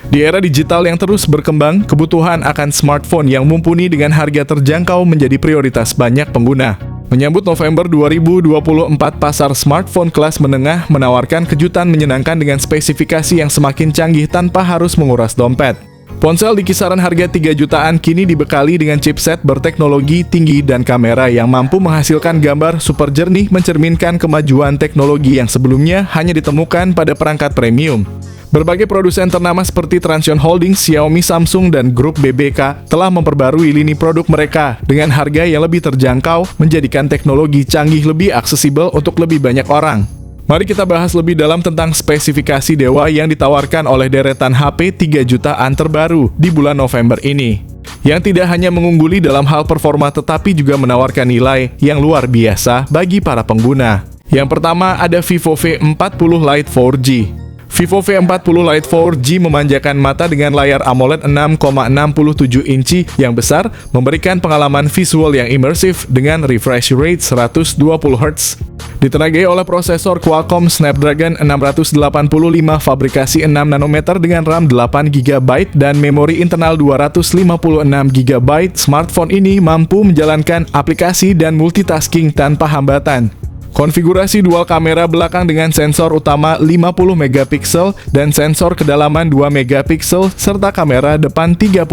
Di era digital yang terus berkembang, kebutuhan akan smartphone yang mumpuni dengan harga terjangkau menjadi prioritas banyak pengguna. Menyambut November 2024, pasar smartphone kelas menengah menawarkan kejutan menyenangkan dengan spesifikasi yang semakin canggih tanpa harus menguras dompet. Ponsel di kisaran harga 3 jutaan kini dibekali dengan chipset berteknologi tinggi dan kamera yang mampu menghasilkan gambar super jernih, mencerminkan kemajuan teknologi yang sebelumnya hanya ditemukan pada perangkat premium. Berbagai produsen ternama seperti Transsion Holdings, Xiaomi, Samsung, dan grup BBK telah memperbarui lini produk mereka dengan harga yang lebih terjangkau, menjadikan teknologi canggih lebih aksesibel untuk lebih banyak orang. Mari kita bahas lebih dalam tentang spesifikasi Dewa yang ditawarkan oleh deretan HP 3 jutaan terbaru di bulan November ini, yang tidak hanya mengungguli dalam hal performa tetapi juga menawarkan nilai yang luar biasa bagi para pengguna. Yang pertama ada Vivo V40 Lite 4G. Vivo V40 Lite 4G memanjakan mata dengan layar AMOLED 6,67 inci yang besar, memberikan pengalaman visual yang imersif dengan refresh rate 120 Hz. Ditenagai oleh prosesor Qualcomm Snapdragon 685 fabrikasi 6 nanometer dengan RAM 8 GB dan memori internal 256 GB, smartphone ini mampu menjalankan aplikasi dan multitasking tanpa hambatan. Konfigurasi dual kamera belakang dengan sensor utama 50 megapiksel dan sensor kedalaman 2 megapiksel serta kamera depan 32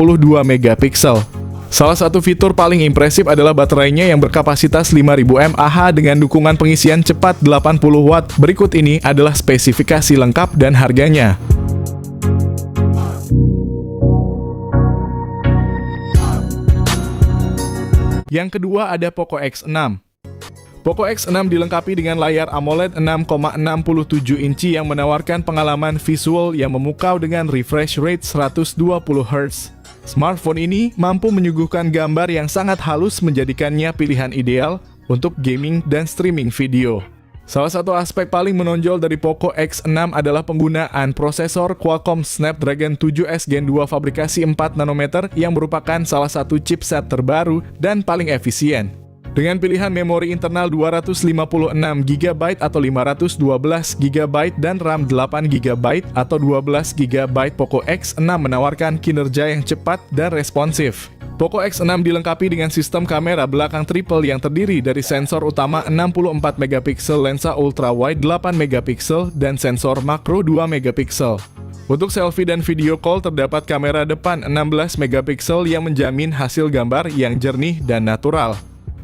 megapiksel. Salah satu fitur paling impresif adalah baterainya yang berkapasitas 5000 mAh dengan dukungan pengisian cepat 80 Watt. Berikut ini adalah spesifikasi lengkap dan harganya. Yang kedua ada Poco X6. Poco X6 dilengkapi dengan layar AMOLED 6,67 inci yang menawarkan pengalaman visual yang memukau dengan refresh rate 120 Hz. Smartphone ini mampu menyuguhkan gambar yang sangat halus, menjadikannya pilihan ideal untuk gaming dan streaming video. Salah satu aspek paling menonjol dari Poco X6 adalah penggunaan prosesor Qualcomm Snapdragon 7S Gen 2 fabrikasi 4 nanometer yang merupakan salah satu chipset terbaru dan paling efisien. Dengan pilihan memori internal 256 GB atau 512 GB dan RAM 8 GB atau 12 GB, Poco X6 menawarkan kinerja yang cepat dan responsif. Poco X6 dilengkapi dengan sistem kamera belakang triple yang terdiri dari sensor utama 64 megapiksel, lensa ultrawide 8 megapiksel, dan sensor makro 2 megapiksel. Untuk selfie dan video call terdapat kamera depan 16 megapiksel yang menjamin hasil gambar yang jernih dan natural.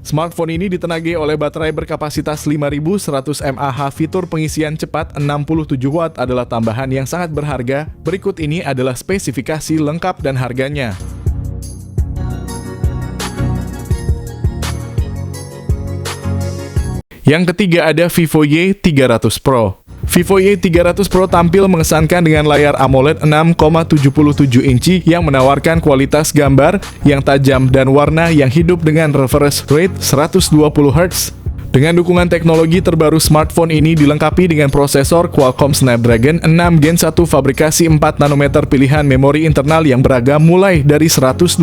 Smartphone ini ditenagai oleh baterai berkapasitas 5100 mAh. Fitur pengisian cepat 67 Watt adalah tambahan yang sangat berharga. Berikut ini adalah spesifikasi lengkap dan harganya. Yang ketiga ada Vivo Y300 Pro. Vivo Y300 Pro tampil mengesankan dengan layar AMOLED 6,77 inci yang menawarkan kualitas gambar yang tajam dan warna yang hidup dengan refresh rate 120 Hz. Dengan dukungan teknologi terbaru, smartphone ini dilengkapi dengan prosesor Qualcomm Snapdragon 6 Gen 1 fabrikasi 4 nanometer, pilihan memori internal yang beragam mulai dari 128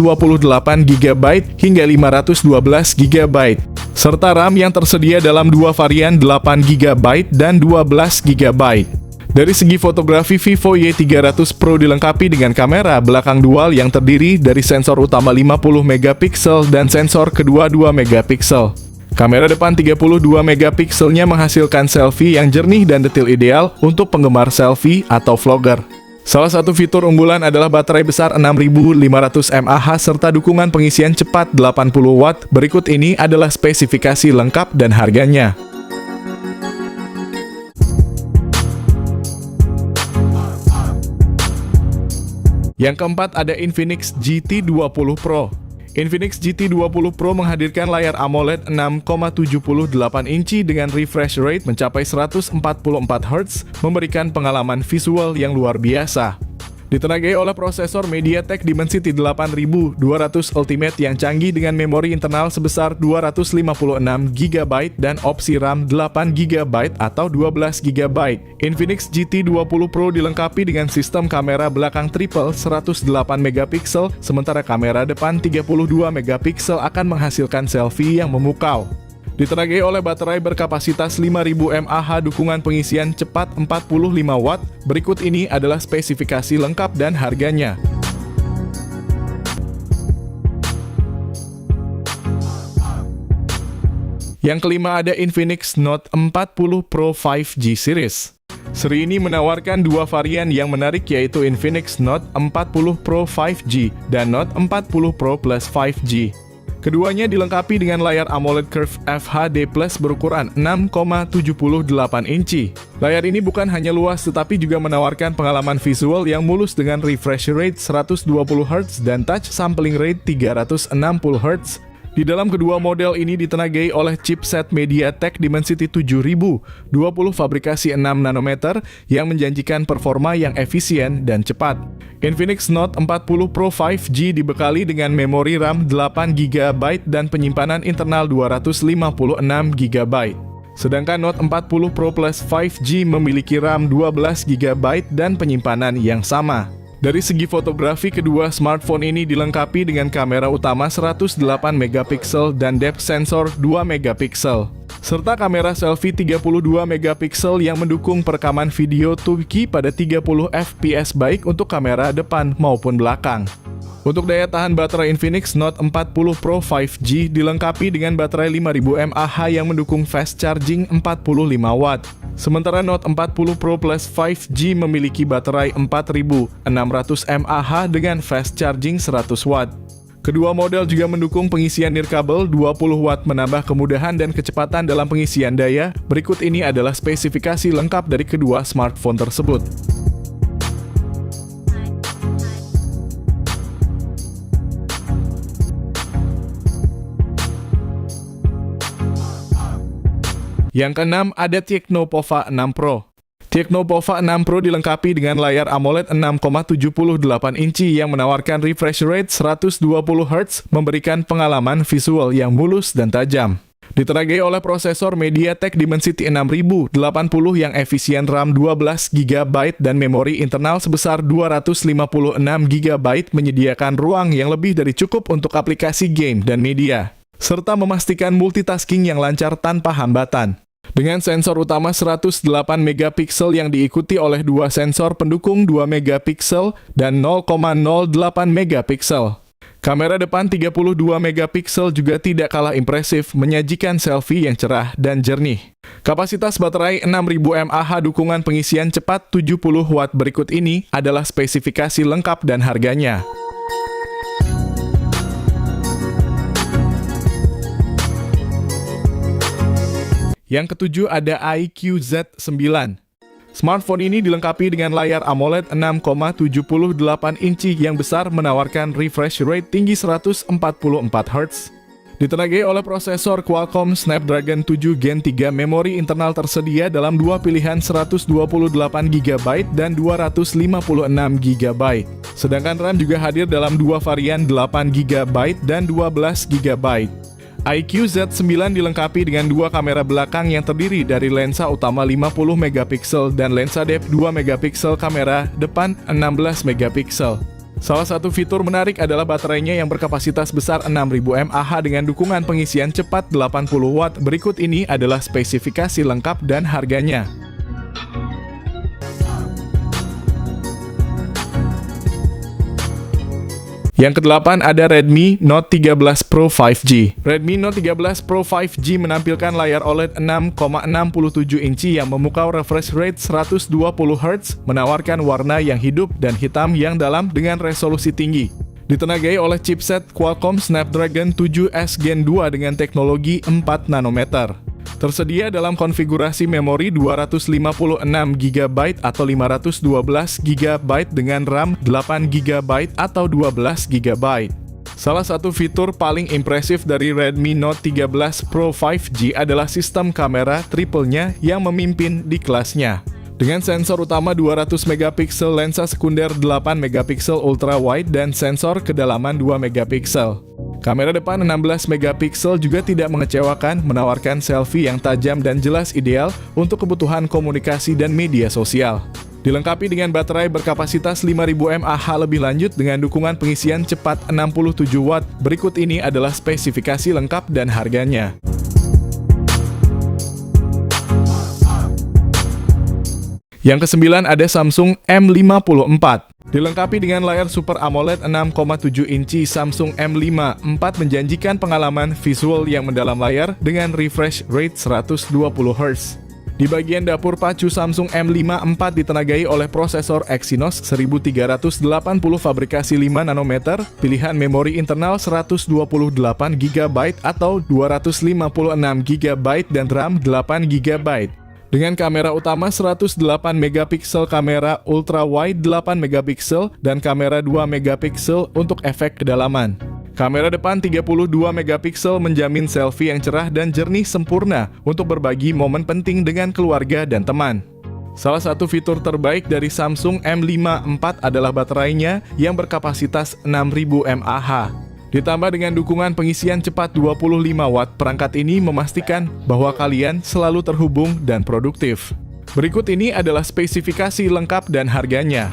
GB hingga 512 GB, serta RAM yang tersedia dalam dua varian 8 GB dan 12 GB. Dari segi fotografi, Vivo Y300 Pro dilengkapi dengan kamera belakang dual yang terdiri dari sensor utama 50 megapiksel dan sensor kedua 2 megapiksel. Kamera depan 32 megapikselnya menghasilkan selfie yang jernih dan detil, ideal untuk penggemar selfie atau vlogger. Salah satu fitur unggulan adalah baterai besar 6500 mAh serta dukungan pengisian cepat 80 Watt. Berikut ini adalah spesifikasi lengkap dan harganya. Yang keempat ada Infinix GT20 Pro. Infinix GT20 Pro menghadirkan layar AMOLED 6,78 inci dengan refresh rate mencapai 144 Hz, memberikan pengalaman visual yang luar biasa. Ditenagai oleh prosesor MediaTek Dimensity 8200 Ultimate yang canggih dengan memori internal sebesar 256 GB dan opsi RAM 8 GB atau 12 GB. Infinix GT20 Pro dilengkapi dengan sistem kamera belakang triple 108 megapiksel, sementara kamera depan 32 megapiksel akan menghasilkan selfie yang memukau. Ditenagai oleh baterai berkapasitas 5000 mAh dukungan pengisian cepat 45 Watt, berikut ini adalah spesifikasi lengkap dan harganya. Yang kelima ada Infinix Note 40 Pro 5G Series. Seri ini menawarkan dua varian yang menarik yaitu Infinix Note 40 Pro 5G dan Note 40 Pro Plus 5G. Keduanya dilengkapi dengan layar AMOLED Curve FHD Plus berukuran 6,78 inci. Layar ini bukan hanya luas tetapi juga menawarkan pengalaman visual yang mulus dengan refresh rate 120 Hz dan touch sampling rate 360 Hz. Di dalam kedua model ini ditenagai oleh chipset MediaTek Dimensity 7000, 20 fabrikasi 6 nanometer yang menjanjikan performa yang efisien dan cepat. Infinix Note 40 Pro 5G dibekali dengan memori RAM 8GB dan penyimpanan internal 256GB. Sedangkan Note 40 Pro Plus 5G memiliki RAM 12GB dan penyimpanan yang sama. Dari segi fotografi, kedua smartphone ini dilengkapi dengan kamera utama 108 megapiksel dan depth sensor 2 megapiksel, serta kamera selfie 32 megapiksel yang mendukung perekaman video 2K pada 30 fps baik untuk kamera depan maupun belakang. Untuk daya tahan baterai Infinix Note 40 Pro 5G dilengkapi dengan baterai 5000 mAh yang mendukung fast charging 45 Watt. Sementara Note 40 Pro Plus 5G memiliki baterai 4600 mAh dengan fast charging 100 Watt. Kedua model juga mendukung pengisian nirkabel 20 Watt menambah kemudahan dan kecepatan dalam pengisian daya. Berikut ini adalah spesifikasi lengkap dari kedua smartphone tersebut. Yang keenam ada Tecno Pova 6 Pro. Tecno Pova 6 Pro dilengkapi dengan layar AMOLED 6,78 inci yang menawarkan refresh rate 120 Hz, memberikan pengalaman visual yang mulus dan tajam. Ditenagai oleh prosesor MediaTek Dimensity 6080 yang efisien RAM 12GB dan memori internal sebesar 256GB menyediakan ruang yang lebih dari cukup untuk aplikasi game dan media, serta memastikan multitasking yang lancar tanpa hambatan. Dengan sensor utama 108 megapiksel yang diikuti oleh dua sensor pendukung 2 megapiksel dan 0,08 megapiksel. Kamera depan 32 megapiksel juga tidak kalah impresif, menyajikan selfie yang cerah dan jernih. Kapasitas baterai 6000 mAh dukungan pengisian cepat 70 Watt berikut ini adalah spesifikasi lengkap dan harganya. Yang ketujuh ada iQOO Z9. Smartphone ini dilengkapi dengan layar AMOLED 6,78 inci yang besar menawarkan refresh rate tinggi 144 Hz. Ditenagai oleh prosesor Qualcomm Snapdragon 7 Gen 3, memori internal tersedia dalam dua pilihan 128GB dan 256GB. Sedangkan RAM juga hadir dalam dua varian 8GB dan 12GB. iQOO Z9 dilengkapi dengan dua kamera belakang yang terdiri dari lensa utama 50 megapiksel dan lensa depth 2 megapiksel, kamera depan 16 megapiksel. Salah satu fitur menarik adalah baterainya yang berkapasitas besar 6000 mAh dengan dukungan pengisian cepat 80 Watt. Berikut ini adalah spesifikasi lengkap dan harganya. Yang kedelapan ada Redmi Note 13 Pro 5G. Redmi Note 13 Pro 5G menampilkan layar OLED 6,67 inci yang memukau refresh rate 120 Hz, menawarkan warna yang hidup dan hitam yang dalam dengan resolusi tinggi. Ditenagai oleh chipset Qualcomm Snapdragon 7S Gen 2 dengan teknologi 4 nanometer. Tersedia dalam konfigurasi memori 256GB atau 512GB dengan RAM 8GB atau 12GB. Salah satu fitur paling impresif dari Redmi Note 13 Pro 5G adalah sistem kamera triple-nya yang memimpin di kelasnya. Dengan sensor utama 200 megapiksel, lensa sekunder 8 megapiksel ultra wide dan sensor kedalaman 2 megapiksel. Kamera depan 16 megapiksel juga tidak mengecewakan, menawarkan selfie yang tajam dan jelas, ideal untuk kebutuhan komunikasi dan media sosial. Dilengkapi dengan baterai berkapasitas 5000 mAh lebih lanjut dengan dukungan pengisian cepat 67 Watt. Berikut ini adalah spesifikasi lengkap dan harganya. Yang kesembilan ada Samsung M54. Dilengkapi dengan layar Super AMOLED 6,7 inci, Samsung M54 menjanjikan pengalaman visual yang mendalam layar dengan refresh rate 120 Hz. Di bagian dapur pacu, Samsung M54 ditenagai oleh prosesor Exynos 1380 fabrikasi 5 nanometer, pilihan memori internal 128 GB atau 256 GB dan RAM 8 GB. Dengan kamera utama 108 megapiksel, kamera ultra wide 8 megapiksel, dan kamera 2 megapiksel untuk efek kedalaman. Kamera depan 32 megapiksel menjamin selfie yang cerah dan jernih sempurna untuk berbagi momen penting dengan keluarga dan teman. Salah satu fitur terbaik dari Samsung M54 adalah baterainya yang berkapasitas 6000 mAh. Ditambah dengan dukungan pengisian cepat 25 Watt, perangkat ini memastikan bahwa kalian selalu terhubung dan produktif. Berikut ini adalah spesifikasi lengkap dan harganya.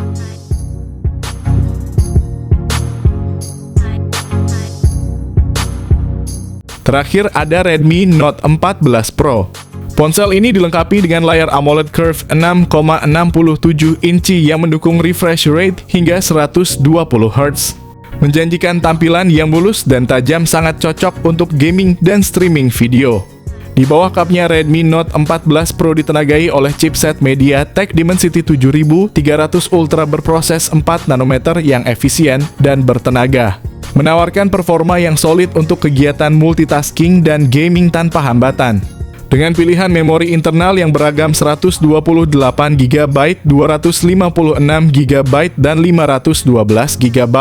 Terakhir ada Redmi Note 14 Pro. Ponsel ini dilengkapi dengan layar AMOLED Curve 6,67 inci yang mendukung refresh rate hingga 120 Hz. Menjanjikan tampilan yang mulus dan tajam, sangat cocok untuk gaming dan streaming video. Di bawah kapnya, Redmi Note 14 Pro ditenagai oleh chipset MediaTek Dimensity 7300 Ultra berproses 4 nanometer yang efisien dan bertenaga, menawarkan performa yang solid untuk kegiatan multitasking dan gaming tanpa hambatan. Dengan pilihan memori internal yang beragam 128 GB, 256 GB, dan 512 GB.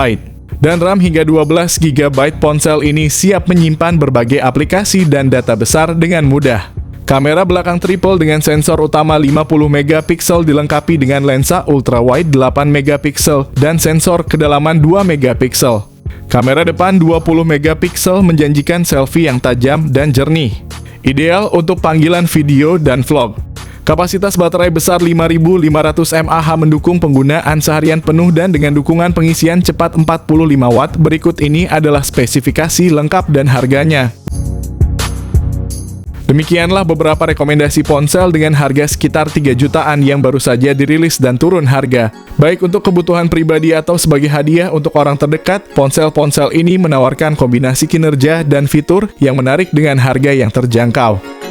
Dan RAM hingga 12 GB, ponsel ini siap menyimpan berbagai aplikasi dan data besar dengan mudah. Kamera belakang triple dengan sensor utama 50 megapiksel dilengkapi dengan lensa ultrawide 8 megapiksel dan sensor kedalaman 2 megapiksel. Kamera depan 20 megapiksel menjanjikan selfie yang tajam dan jernih, ideal untuk panggilan video dan vlog. Kapasitas baterai besar 5500 mAh mendukung penggunaan seharian penuh dan dengan dukungan pengisian cepat 45 Watt. Berikut ini adalah spesifikasi lengkap dan harganya. Demikianlah beberapa rekomendasi ponsel dengan harga sekitar 3 jutaan yang baru saja dirilis dan turun harga. Baik untuk kebutuhan pribadi atau sebagai hadiah untuk orang terdekat, ponsel-ponsel ini menawarkan kombinasi kinerja dan fitur yang menarik dengan harga yang terjangkau.